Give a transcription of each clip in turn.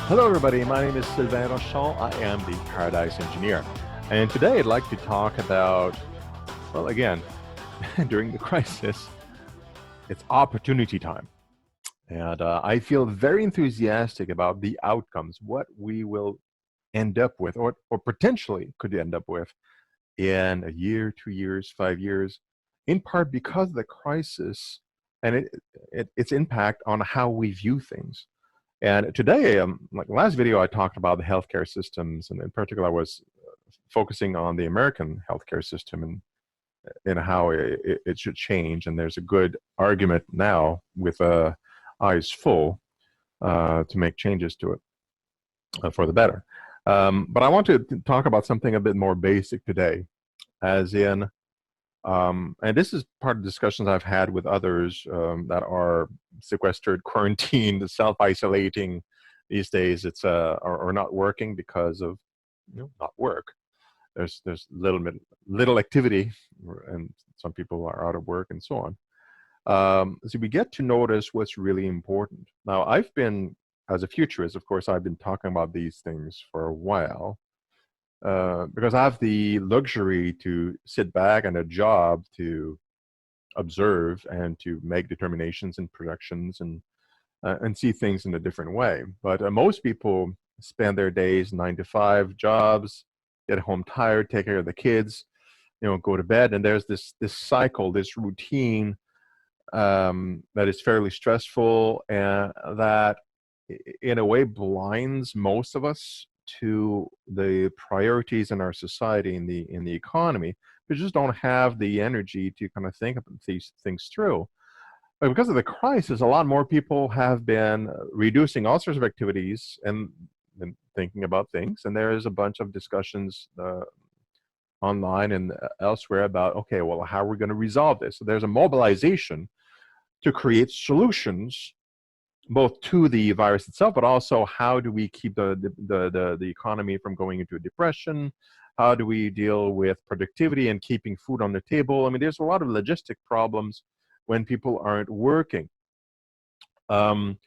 Hello everybody, my name is Sylvain Rochon. I am the Paradise Engineer. And today I'd like to talk about, well, again, during the crisis, it's opportunity time. And I feel very enthusiastic about the outcomes, what we will end up with, or potentially could end up with in a year, 2 years, 5 years, in part because of the crisis and its impact on how we view things. And today, like last video, I talked about the healthcare systems, and in particular, I was focusing on the American healthcare system and how it should change. And there's a good argument now with eyes full to make changes to it for the better. But I want to talk about something a bit more basic today, as in, and this is part of discussions I've had with others that are sequestered, quarantined, self-isolating these days. It's or not working because of not work. There's little activity, and some people are out of work and so on. So we get to notice what's really important. Now, I've been, as a futurist, of course, I've been talking about these things for a while. Because I have the luxury to sit back and a job to observe and to make determinations and projections and see things in a different way. But most people spend their days 9 to 5 jobs, get home tired, take care of the kids, go to bed, and there's this cycle, this routine that is fairly stressful and that, in a way, blinds most of us to the priorities in our society in the economy. We just don't have the energy to kind of think about these things through. But because of the crisis, a lot more people have been reducing all sorts of activities and thinking about things. And there is a bunch of discussions online and elsewhere about, okay, well, how are we going to resolve this? So there's a mobilization to create solutions both to the virus itself, but also how do we keep the economy from going into a depression? How do we deal with productivity and keeping food on the table? I mean, there's a lot of logistic problems when people aren't working. But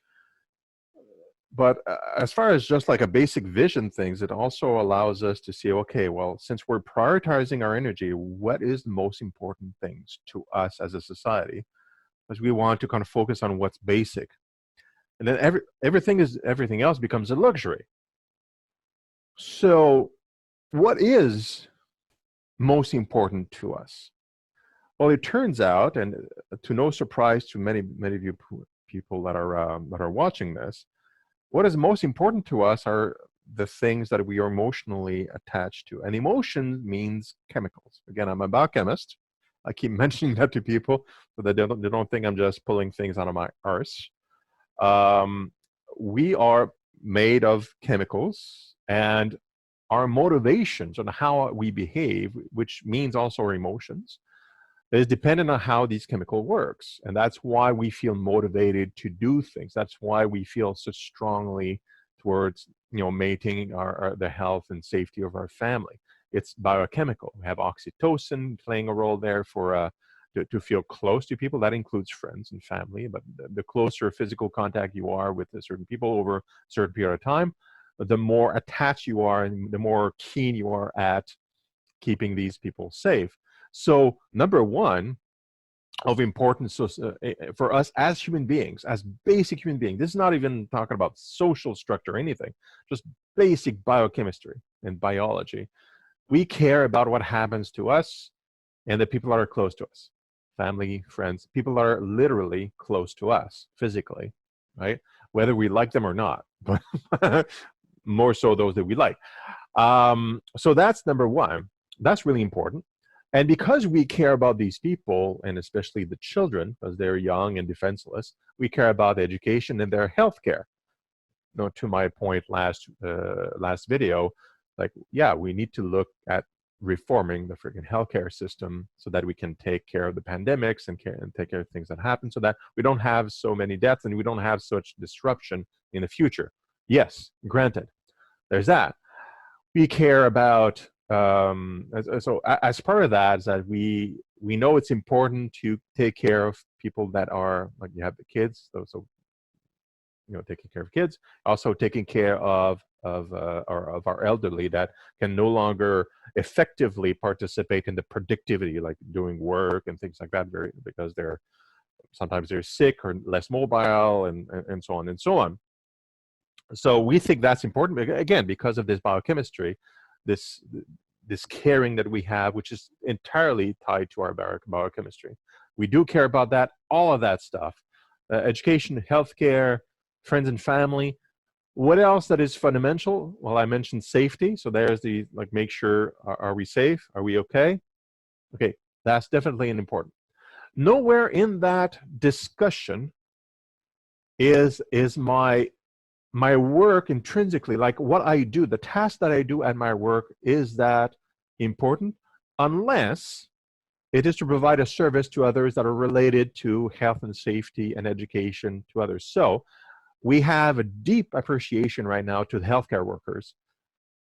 as far as just like a basic vision things, it also allows us to see, okay, well, since we're prioritizing our energy, what is the most important things to us as a society? Because we want to kind of focus on what's basic. And then everything else becomes a luxury. So what is most important to us? Well, it turns out, and to no surprise to many of you people that are watching this, what is most important to us are the things that we are emotionally attached to. And emotion means chemicals. Again, I'm a biochemist. I keep mentioning that to people so that they don't think I'm just pulling things out of my arse. We are made of chemicals, and our motivations on how we behave, which means also our emotions, is dependent on how these chemical works. And that's why we feel motivated to do things. That's why we feel so strongly towards, maintaining the health and safety of our family. It's biochemical. We have oxytocin playing a role there for to feel close to people. That includes friends and family, but the closer physical contact you are with certain people over a certain period of time, the more attached you are and the more keen you are at keeping these people safe. So number one of importance for us as human beings, as basic human beings, this is not even talking about social structure or anything, just basic biochemistry and biology. We care about what happens to us and the people that are close to us. Family, friends, people that are literally close to us physically, right? Whether we like them or not, but more so those that we like. So that's number one. That's really important. And because we care about these people, and especially the children, because they're young and defenseless, we care about education and their health care. To my point last video, like, yeah, we need to look at reforming the freaking healthcare system so that we can take care of the pandemics and take care of things that happen so that we don't have so many deaths and we don't have such disruption in the future. Yes, granted, there's that. We care about, so as part of that is that we know it's important to take care of people that are, like, you have the kids, so taking care of kids, also taking care of our elderly that can no longer effectively participate in the productivity, like doing work and things like that, because sometimes they're sick or less mobile, and so on and so on. So we think that's important, again, because of this biochemistry, this this caring that we have, which is entirely tied to our biochemistry. We do care about that, all of that stuff, education, healthcare, friends and family. What else that is fundamental? Well, I mentioned safety. So there's the, like, make sure, are we safe? Are we okay? Okay, that's definitely an important. Nowhere in that discussion is my work intrinsically, like what I do, the task that I do at my work, is that important, unless it is to provide a service to others that are related to health and safety and education to others. So we have a deep appreciation right now to the healthcare workers,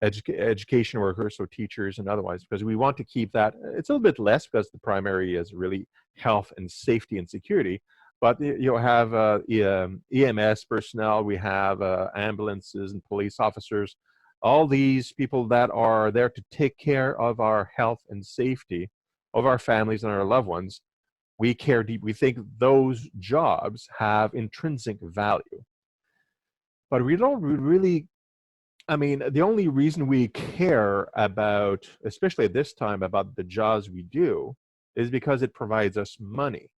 education workers, so teachers and otherwise, because we want to keep that. It's a little bit less because the primary is really health and safety and security. But you'll have EMS personnel, we have ambulances and police officers, all these people that are there to take care of our health and safety of our families and our loved ones. We care deep. We think those jobs have intrinsic value. But we don't really, I mean, the only reason we care about, especially at this time, about the jobs we do is because it provides us money.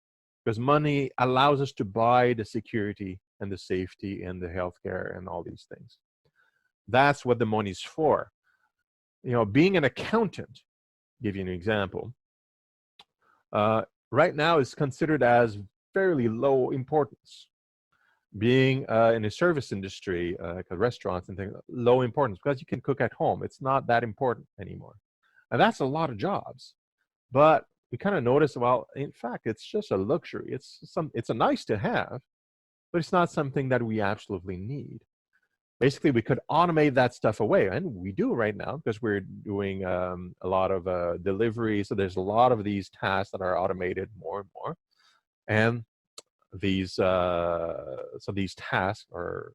Because money allows us to buy the security and the safety and the healthcare and all these things. That's what the money's for. Being an accountant, give you an example, right now is considered as fairly low importance. Being in a service industry, like restaurants and things, low importance, because you can cook at home. It's not that important anymore. And that's a lot of jobs. But we kind of notice, well, in fact, it's just a luxury. It's a nice to have, but it's not something that we absolutely need. Basically, we could automate that stuff away, and we do right now because we're doing a lot of delivery. So there's a lot of these tasks that are automated more and more, and these tasks are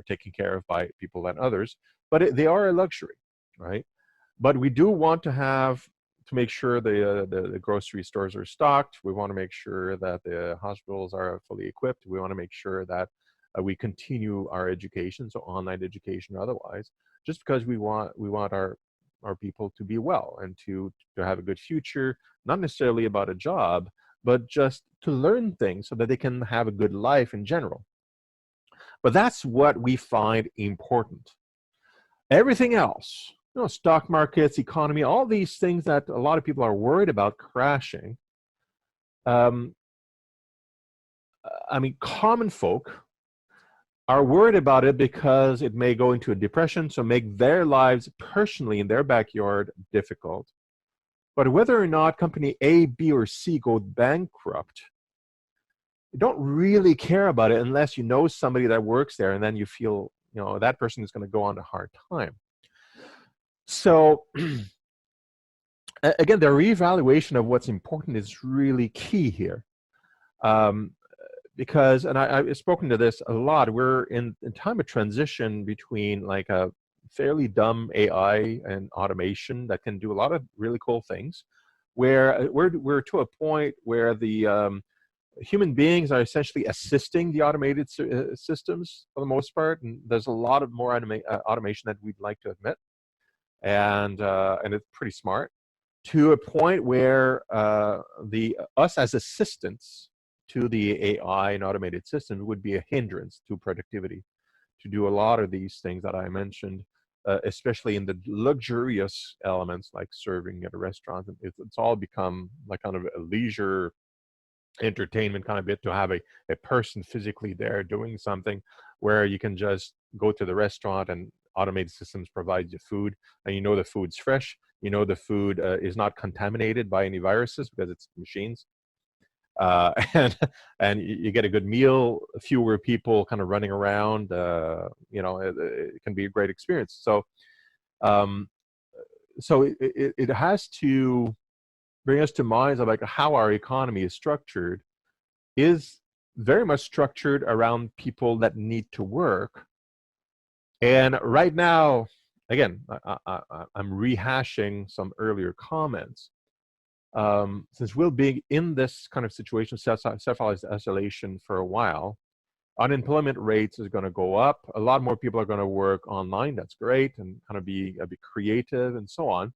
taken care of by people and others, but they are a luxury, right? But we do want to make sure the grocery stores are stocked. We want to make sure that the hospitals are fully equipped. We want to make sure that we continue our education, so online education or otherwise, just because we want our people to be well and to have a good future, not necessarily about a job, but just to learn things so that they can have a good life in general. But that's what we find important. Everything else, stock markets, economy, all these things that a lot of people are worried about crashing. I mean, common folk are worried about it because it may go into a depression, so make their lives personally in their backyard difficult. But whether or not company A, B, or C go bankrupt, you don't really care about it unless you know somebody that works there, and then you feel, that person is going to go on a hard time. So again, the reevaluation of what's important is really key here. Because, and I've spoken to this a lot, we're in time of transition between like a fairly dumb AI and automation that can do a lot of really cool things, where we're to a point where the human beings are essentially assisting the automated systems for the most part, and there's a lot of more automation that we'd like to admit, and it's pretty smart, to a point where us as assistants to the AI and automated systems would be a hindrance to productivity, to do a lot of these things that I mentioned, especially in the luxurious elements like serving at a restaurant. It's all become like kind of a leisure entertainment kind of bit, to have a person physically there doing something, where you can just go to the restaurant and automated systems provide you food, and the food's fresh, the food is not contaminated by any viruses because it's machines. And you get a good meal, fewer people kind of running around. It can be a great experience. So, it has to bring us to minds of like how our economy is structured. Is very much structured around people that need to work. And right now, again, I'm rehashing some earlier comments. Since we'll be in this kind of situation, self-isolation for a while, unemployment rates is going to go up. A lot more people are going to work online. That's great, and kind of be creative and so on.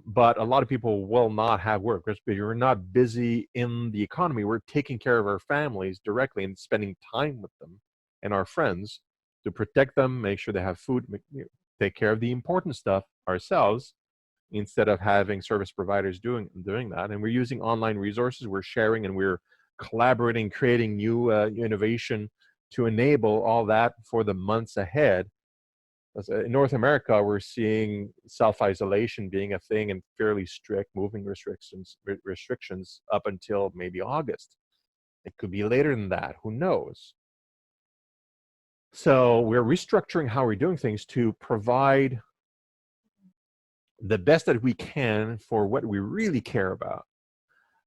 But a lot of people will not have work because we're not busy in the economy. We're taking care of our families directly and spending time with them and our friends to protect them, make sure they have food, take care of the important stuff ourselves instead of having service providers doing that. And we're using online resources, we're sharing, and we're collaborating, creating new innovation to enable all that for the months ahead. In North America, we're seeing self-isolation being a thing and fairly strict moving restrictions up until maybe August. It could be later than that, who knows? So we're restructuring how we're doing things to provide the best that we can for what we really care about.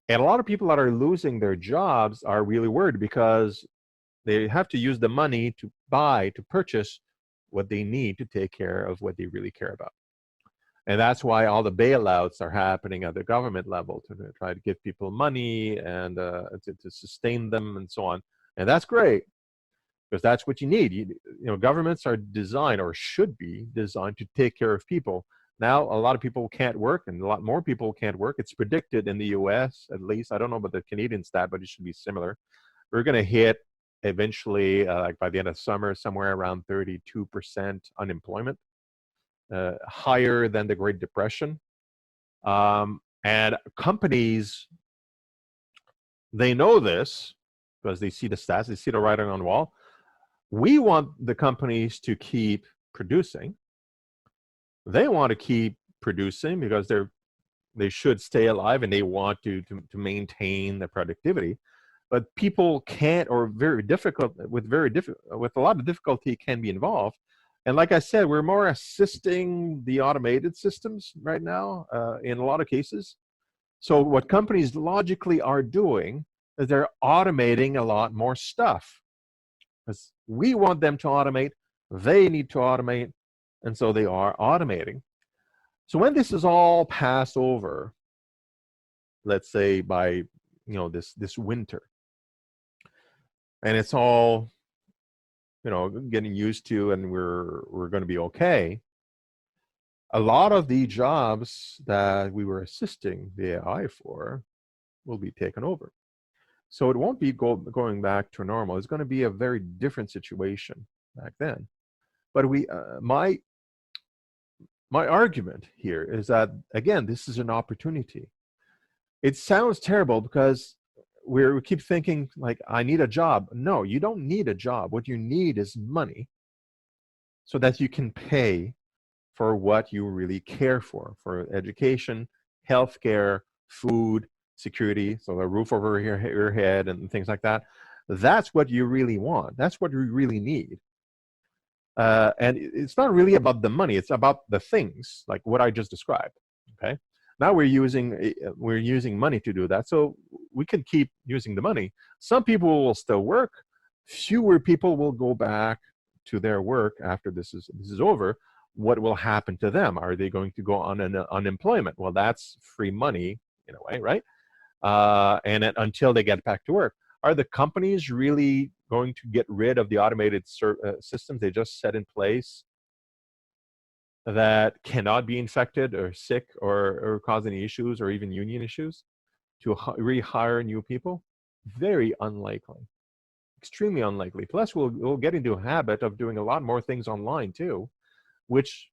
And a lot of people that are losing their jobs are really worried because they have to use the money to purchase what they need to take care of what they really care about. And that's why all the bailouts are happening at the government level to try to give people money and to sustain them and so on. And that's great, because that's what you need. You know, governments are designed, or should be designed, to take care of people. Now, a lot of people can't work, and a lot more people can't work. It's predicted in the US, at least. I don't know about the Canadian stat, but it should be similar. We're going to hit eventually, like by the end of summer, somewhere around 32% unemployment, higher than the Great Depression. And companies, they know this because they see the stats, they see the writing on the wall. We want the companies to keep producing. They want to keep producing because they should stay alive, and they want to maintain the productivity. But people can't, or with a lot of difficulty can be involved. And like I said, we're more assisting the automated systems right now in a lot of cases. So what companies logically are doing is they're automating a lot more stuff. Because we want them to automate, they need to automate, and so they are automating. So when this is all passed over, let's say by this winter, and it's all getting used to, and we're going to be okay, a lot of the jobs that we were assisting the AI for will be taken over. So it won't be going back to normal. It's going to be a very different situation back then. But my argument here is that, again, this is an opportunity. It sounds terrible because we keep thinking like, I need a job. No, you don't need a job. What you need is money so that you can pay for what you really care for education, healthcare, food, security, so a roof over your head and things like that. That's what you really want. That's what you really need. And it's not really about the money. It's about the things like what I just described. Okay. Now we're using money to do that, so we can keep using the money. Some people will still work. Fewer people will go back to their work after this is over. What will happen to them? Are they going to go on unemployment? Well, that's free money in a way, right? And until they get back to work. Are the companies really going to get rid of the automated systems they just set in place that cannot be infected or sick or cause any issues or even union issues to rehire new people? Very unlikely, extremely unlikely. Plus, we'll get into a habit of doing a lot more things online too, which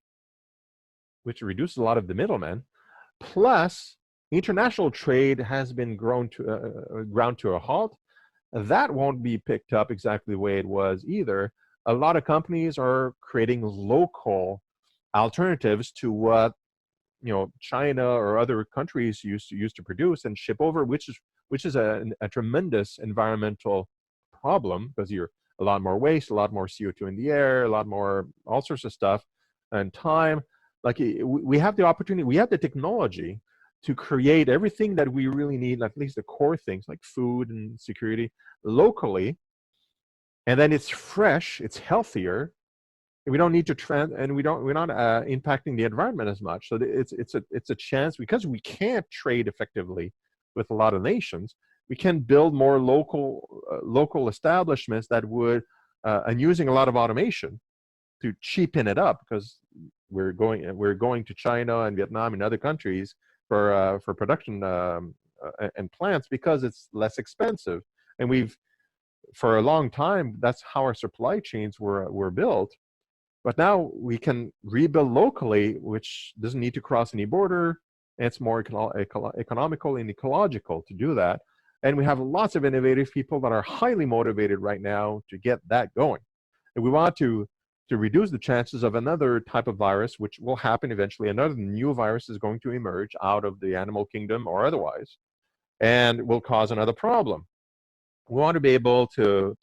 reduces a lot of the middlemen. Plus, international trade has been ground to a halt. That won't be picked up exactly the way it was either. A lot of companies are creating local alternatives to what China or other countries used to produce and ship over, which is a tremendous environmental problem, because you're a lot more waste, a lot more CO2 in the air, a lot more all sorts of stuff, and time. Like, we have the opportunity, we have the technology to create everything that we really need, at least the core things like food and security, locally, and then it's fresh, it's healthier, and we don't need to we're not impacting the environment as much. So it's a chance, because we can't trade effectively with a lot of nations. We can build more local establishments that would and using a lot of automation to cheapen it up, because we're going to China and Vietnam and other countries for production and plants, because it's less expensive. And we've, for a long time, that's how our supply chains were built. But now we can rebuild locally, which doesn't need to cross any border. And it's more economical and ecological to do that. And we have lots of innovative people that are highly motivated right now to get that going. And we want to reduce the chances of another type of virus, which will happen eventually. Another new virus is going to emerge out of the animal kingdom or otherwise, and will cause another problem. We want to be able to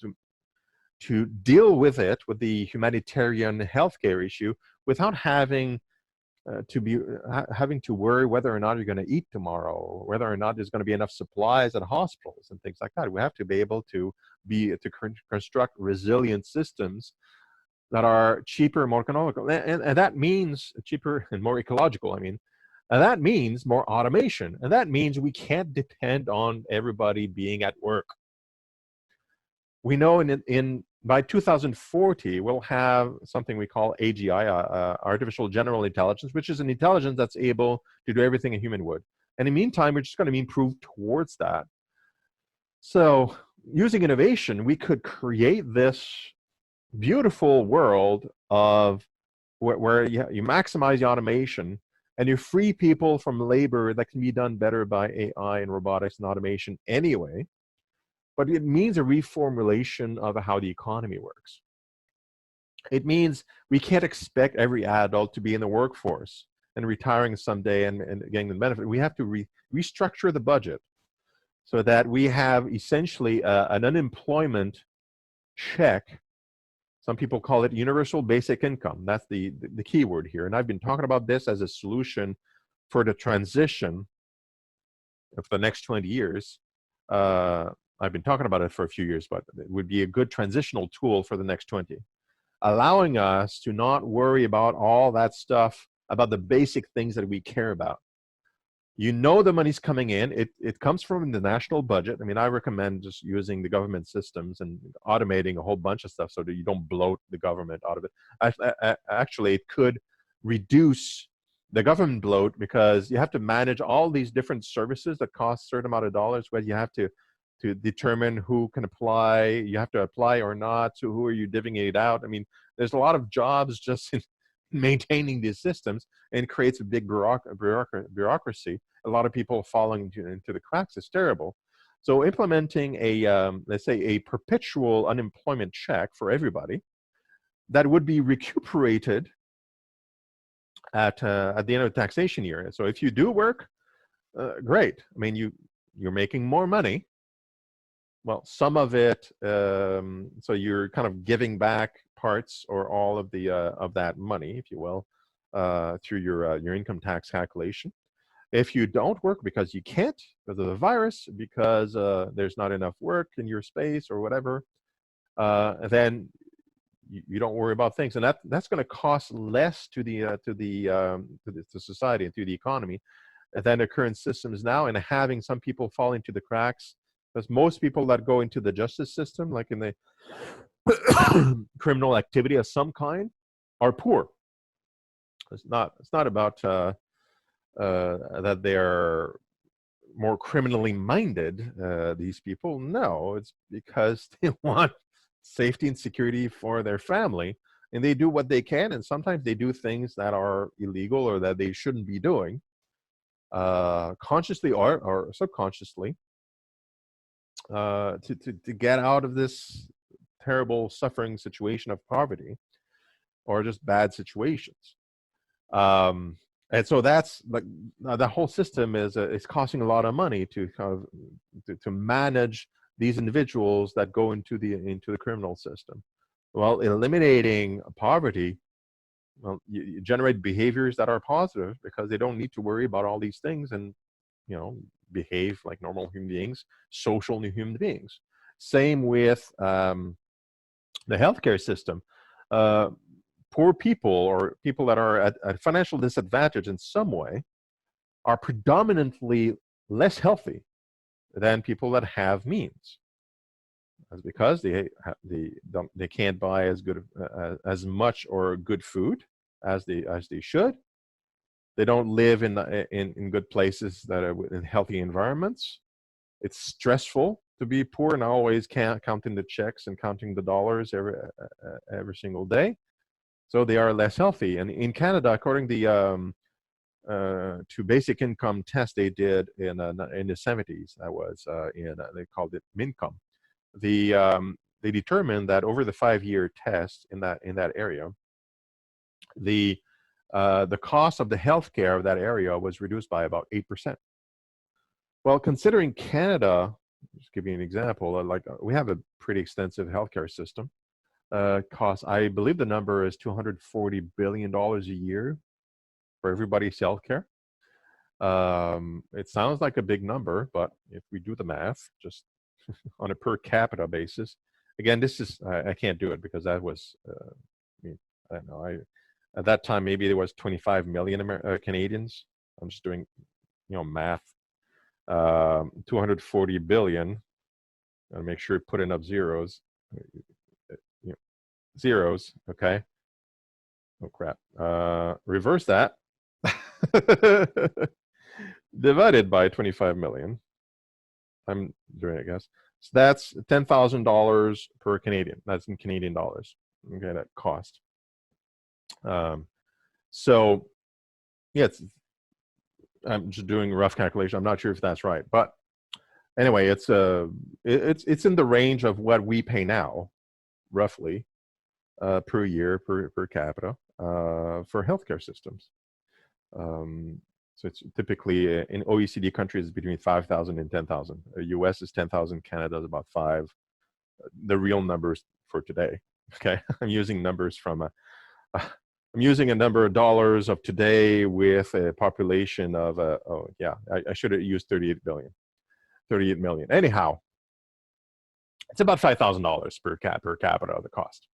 deal with it, with the humanitarian healthcare issue, without having to worry whether or not you're going to eat tomorrow, or whether or not there's going to be enough supplies at hospitals and things like that. We have to be able to construct resilient systems that are cheaper, more economical, and that means cheaper and more ecological. I mean, and that means more automation, and that means we can't depend on everybody being at work. We know by 2040 we'll have something we call AGI, artificial general intelligence, which is an intelligence that's able to do everything a human would. And in the meantime, we're just going to improve towards that. So using innovation, we could create this beautiful world of where you maximize the automation, and you free people from labor that can be done better by AI and robotics and automation anyway. But it means a reformulation of how the economy works. It means we can't expect every adult to be in the workforce and retiring someday and getting the benefit. We have to restructure the budget so that we have essentially an unemployment check. Some people call it universal basic income. That's the key word here. And I've been talking about this as a solution for the transition of the next 20 years. I've been talking about it for a few years, but it would be a good transitional tool for the next 20, allowing us to not worry about all that stuff, about the basic things that we care about. You know the money's coming in. It comes from the national budget. I mean, I recommend just using the government systems and automating a whole bunch of stuff so that you don't bloat the government out of it. Actually, it could reduce the government bloat, because you have to manage all these different services that cost a certain amount of dollars, where you have to determine who can apply, you have to apply or not, so who are you divvying it out. I mean, there's a lot of jobs just in maintaining these systems, and creates a big bureaucracy. A lot of people falling into the cracks. It's terrible. So implementing let's say a perpetual unemployment check for everybody that would be recuperated at the end of the taxation year. So if you do work, great. I mean, you're making more money. Well, some of it, so you're kind of giving back parts or all of that money, if you will, through your income tax calculation. If you don't work because you can't, because of the virus, because there's not enough work in your space or whatever, then you don't worry about things, and that's going to cost less to society and to the economy than the current system is now. And having some people fall into the cracks, because most people that go into the justice system, like in the criminal activity of some kind, are poor. It's not about that they're more criminally minded, these people. No, it's because they want safety and security for their family, and they do what they can, and sometimes they do things that are illegal or that they shouldn't be doing, consciously or subconsciously, to get out of this terrible suffering situation of poverty or just bad situations. And so that's like the whole system is costing a lot of money to kind of to manage these individuals that go into the criminal system. Well, eliminating poverty, well, you generate behaviors that are positive, because they don't need to worry about all these things, and behave like normal human beings, social new human beings. Same with the healthcare system. Uh, Poor people or people that are at financial disadvantage in some way are predominantly less healthy than people that have means. That's because they can't buy as good as much or good food as they should. They don't live in good places that are in healthy environments. It's stressful to be poor and always counting the checks and counting the dollars every single day. So they are less healthy. And in Canada, according to basic income test they did in the 70s, that was they called it MINCOM. They determined that over the 5-year test in that area, the cost of the healthcare of that area was reduced by about 8%. Well, considering Canada, just give you an example, we have a pretty extensive healthcare system. Costs, I believe the number is $240 billion a year for everybody's healthcare. It sounds like a big number, but if we do the math, just on a per capita basis, again, this is, I can't do it because that was, I don't know, at that time, maybe there was 25 million Canadians. I'm just doing, math. 240 billion. I'll make sure to put enough zeros. Zeros, okay. Oh crap. Reverse that. Divided by 25 million. I'm doing it, I guess. So that's $10,000 per Canadian. That's in Canadian dollars. Okay, that cost. So yeah, I'm just doing a rough calculation. I'm not sure if that's right, but anyway, it's in the range of what we pay now, roughly, per year per capita for healthcare systems. So it's typically in OECD countries between 5,000 and 10,000. US is 10,000. Canada is about 5. The real numbers for today. Okay, I'm using numbers from I'm using a number of dollars of today with a population of I should have used 38 million. Anyhow, it's about $5,000 per capita of the cost.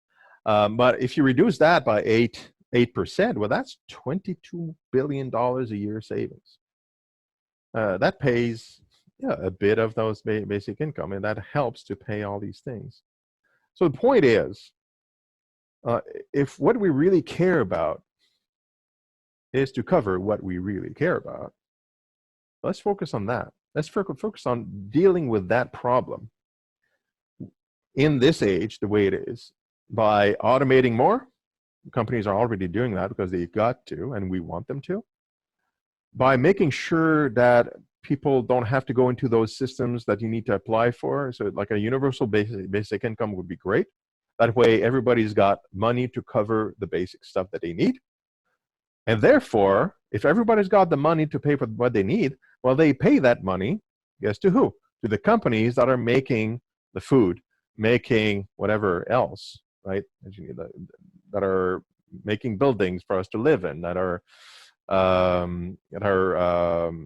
But if you reduce that by 8%, well, that's $22 billion a year savings. That pays a bit of those basic income, and that helps to pay all these things. So the point is, if what we really care about is to cover what we really care about, let's focus on that. Let's focus on dealing with that problem in this age, the way it is, by automating more. Companies are already doing that because they've got to, and we want them to. By making sure that people don't have to go into those systems that you need to apply for. So like a universal basic income would be great. That way everybody's got money to cover the basic stuff that they need. And therefore, if everybody's got the money to pay for what they need, well, they pay that money, guess to who? To the companies that are making the food, making whatever else, right? That are making buildings for us to live in, that are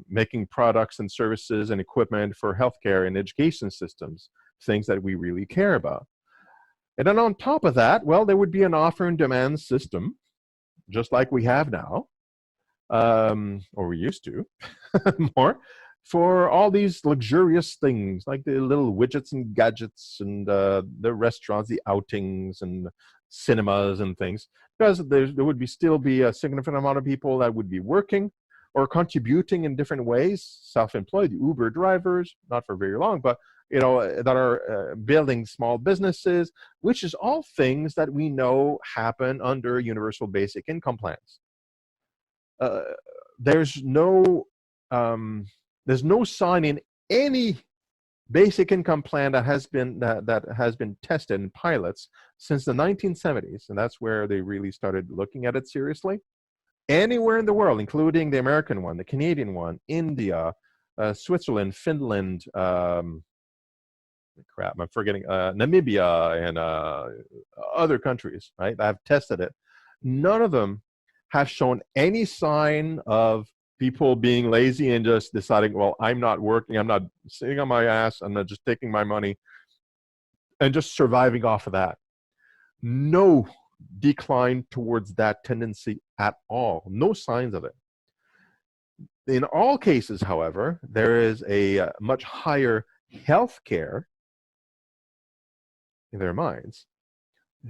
making products and services and equipment for healthcare and education systems, things that we really care about. And then on top of that, well, there would be an offer and demand system, just like we have now, or we used to, more, for all these luxurious things, like the little widgets and gadgets and the restaurants, the outings and cinemas and things, because there would still be a significant amount of people that would be working or contributing in different ways, self-employed, Uber drivers, not for very long, but that are building small businesses, which is all things that we know happen under universal basic income plans. There's no sign in any basic income plan that has been tested in pilots since the 1970s, and that's where they really started looking at it seriously. Anywhere in the world, including the American one, the Canadian one, India, Switzerland, Finland, I'm forgetting, Namibia, and other countries, right? I've tested it. None of them have shown any sign of People being lazy and just deciding, well, I'm not working, I'm not sitting on my ass, I'm not just taking my money and just surviving off of that. No decline towards that tendency at all. No signs of it. In all cases, however, there is a much higher health care in their minds,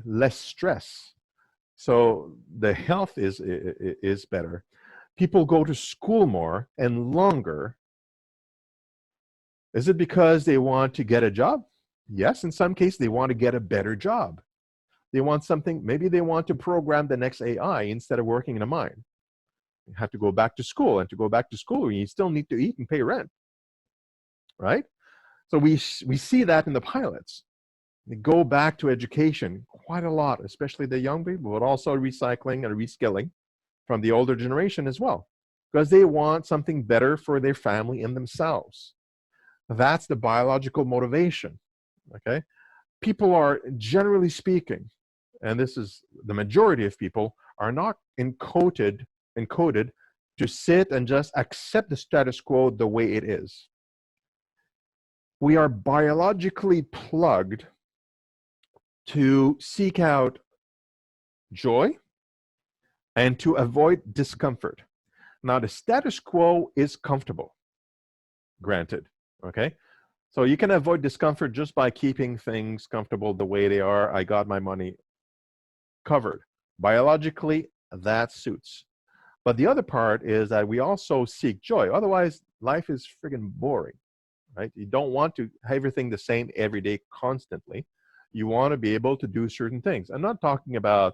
less stress. So the health is better. People go to school more and longer. Is it because they want to get a job? Yes, in some cases, they want to get a better job. They want something, maybe they want to program the next AI instead of working in a mine. You have to go back to school, and to go back to school, you still need to eat and pay rent, right? So we see that in the pilots. They go back to education quite a lot, especially the young people, but also recycling and reskilling from the older generation as well, because they want something better for their family and themselves. That's the biological motivation, okay? People are, generally speaking, and this is the majority of people, are not encoded to sit and just accept the status quo the way it is. We are biologically plugged to seek out joy and to avoid discomfort. Now, the status quo is comfortable, granted, okay? So you can avoid discomfort just by keeping things comfortable the way they are. I got my money covered. Biologically, that suits. But the other part is that we also seek joy. Otherwise, life is friggin' boring, right? You don't want to have everything the same every day constantly. You want to be able to do certain things. I'm not talking about,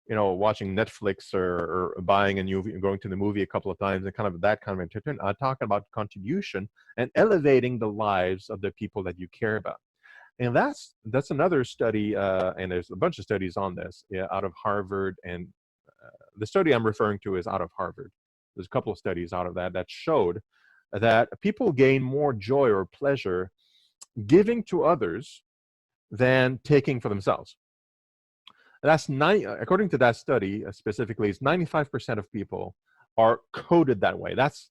watching Netflix or buying a movie and going to the movie a couple of times and kind of that kind of entertainment. I'm talking about contribution and elevating the lives of the people that you care about. And that's another study, and there's a bunch of studies on this, yeah, out of Harvard, and the study I'm referring to is out of Harvard. There's a couple of studies out of that showed that people gain more joy or pleasure giving to others than taking for themselves. That's according to that study specifically, it's 95% of people are coded that way. That's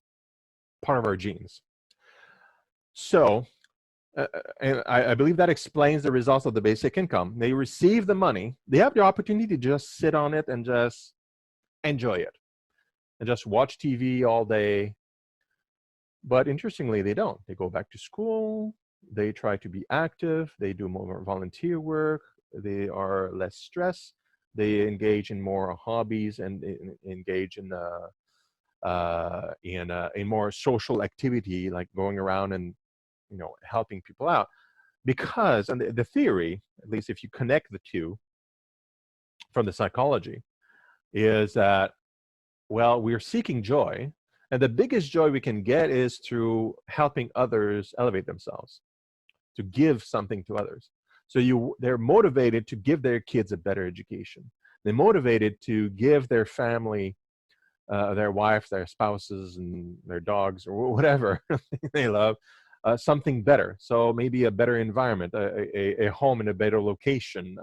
part of our genes. So, and I believe that explains the results of the basic income. They receive the money, they have the opportunity to just sit on it and just enjoy it and just watch TV all day. But interestingly, they don't. They go back to school, they try to be active, they do more volunteer work, they are less stressed, they engage in more hobbies and engage in more social activity, like going around and helping people out. Because, and the theory, at least if you connect the two from the psychology, is that, well, we're seeking joy, and the biggest joy we can get is through helping others elevate themselves, to give something to others. So they're motivated to give their kids a better education. They're motivated to give their family, their wives, their spouses, and their dogs, or whatever they love, something better. So maybe a better environment, a home in a better location,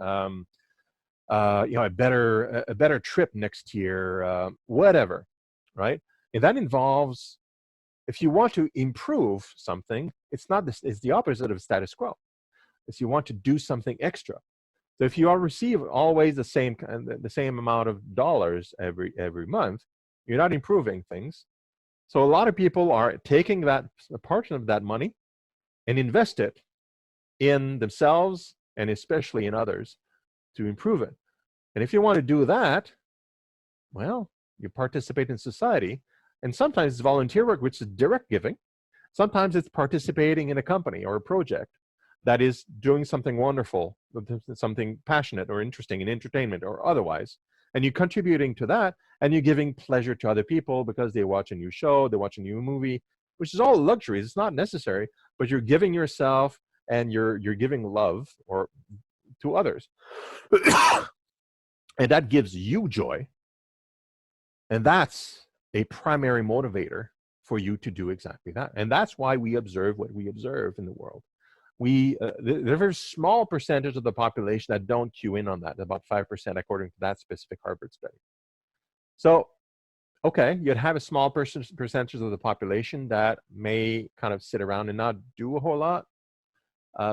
a better trip next year, whatever, right? And that involves, if you want to improve something, it's the opposite of status quo. If you want to do something extra. So if you receive always the same amount of dollars every month, you're not improving things. So a lot of people are taking a portion of that money and invest it in themselves and especially in others to improve it. And if you want to do that, well, you participate in society. And sometimes it's volunteer work, which is direct giving. Sometimes it's participating in a company or a project that is doing something wonderful, something passionate or interesting in entertainment or otherwise. And you're contributing to that, and you're giving pleasure to other people because they watch a new show, they watch a new movie, which is all luxuries. It's not necessary, but you're giving yourself and you're giving love or to others. And that gives you joy. And that's a primary motivator for you to do exactly that. And that's why we observe what we observe in the world. There's a very small percentage of the population that don't cue in on that, about 5%, according to that specific Harvard study. So okay, you'd have a small percentage of the population that may kind of sit around and not do a whole lot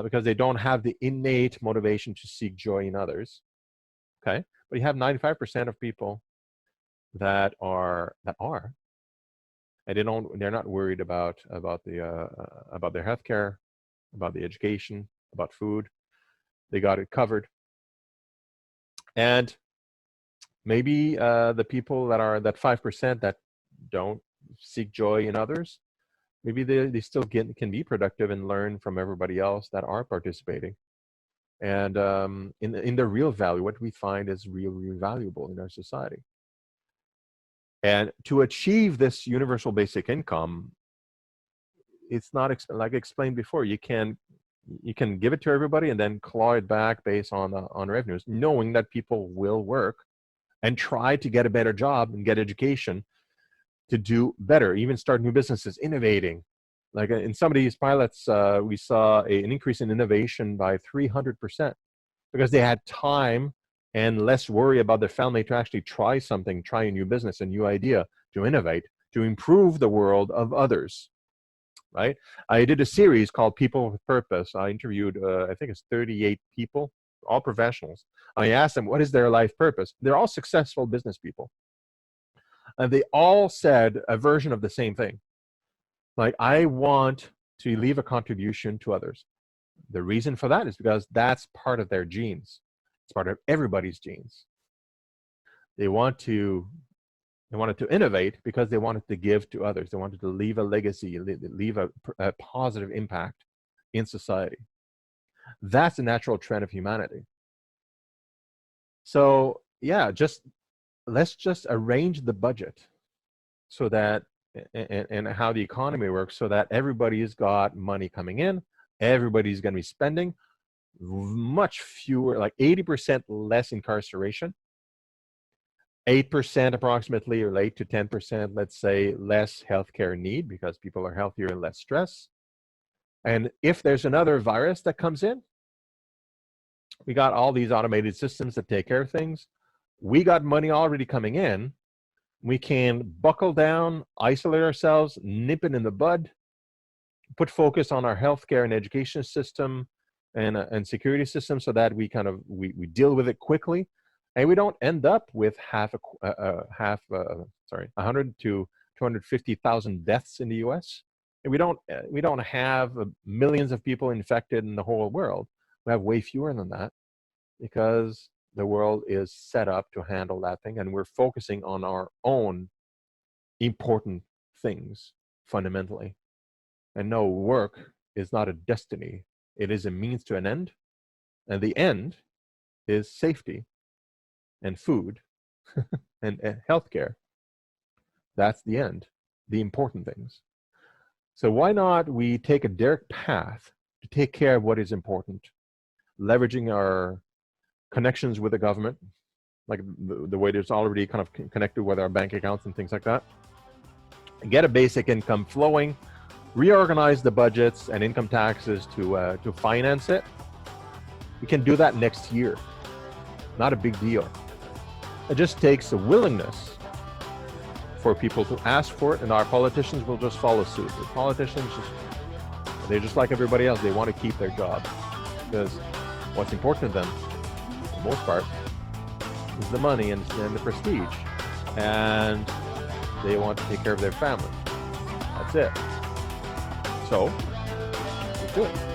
because they don't have the innate motivation to seek joy in others. Okay, but you have 95% of people that are, and they're not worried about their healthcare, about the education, about food. They got it covered. And maybe the people that 5% that don't seek joy in others, maybe they still can be productive and learn from everybody else that are participating. And in the real value, what we find is really valuable in our society. And to achieve this universal basic income, it's not like I explained before. You can give it to everybody and then claw it back based on revenues, knowing that people will work and try to get a better job and get education to do better, even start new businesses, innovating. Like in some of these pilots, we saw an increase in innovation by 300% because they had time and less worry about their family to actually try something, try a new business, a new idea, to innovate, to improve the world of others, right? I did a series called People with Purpose. I interviewed, I think it's 38 people, all professionals. I asked them, what is their life purpose? They're all successful business people. And they all said a version of the same thing. Like, I want to leave a contribution to others. The reason for that is because that's part of their genes. It's part of everybody's genes. They wanted to innovate because they wanted to give to others. They wanted to leave a legacy, leave a positive impact in society. That's the natural trend of humanity. So yeah, let's just arrange the budget so that, and how the economy works, so that everybody's got money coming in, everybody's going to be spending, much fewer, like 80% less incarceration, 8% approximately, or 8 to 10%, let's say, less healthcare need because people are healthier and less stress. And if there's another virus that comes in, we got all these automated systems that take care of things. We got money already coming in. We can buckle down, isolate ourselves, nip it in the bud, put focus on our healthcare and education system and security system so that we we deal with it quickly, and we don't end up with 100 to 250,000 deaths in the U.S. And we don't have millions of people infected in the whole world. We have way fewer than that because the world is set up to handle that thing, and we're focusing on our own important things fundamentally. And no, work is not a destiny. It is a means to an end, and the end is safety and food and healthcare. That's the end, the important things. So why not we take a direct path to take care of what is important, leveraging our connections with the government, like the way it's already kind of connected with our bank accounts and things like that, and get a basic income flowing, reorganize the budgets and income taxes to finance it. We can do that next year. Not a big deal. It just takes a willingness for people to ask for it, and our politicians will just follow suit. The politicians, they're just like everybody else. They want to keep their job because what's important to them, for the most part, is the money and the prestige, and they want to take care of their family. That's it. So, let's do it.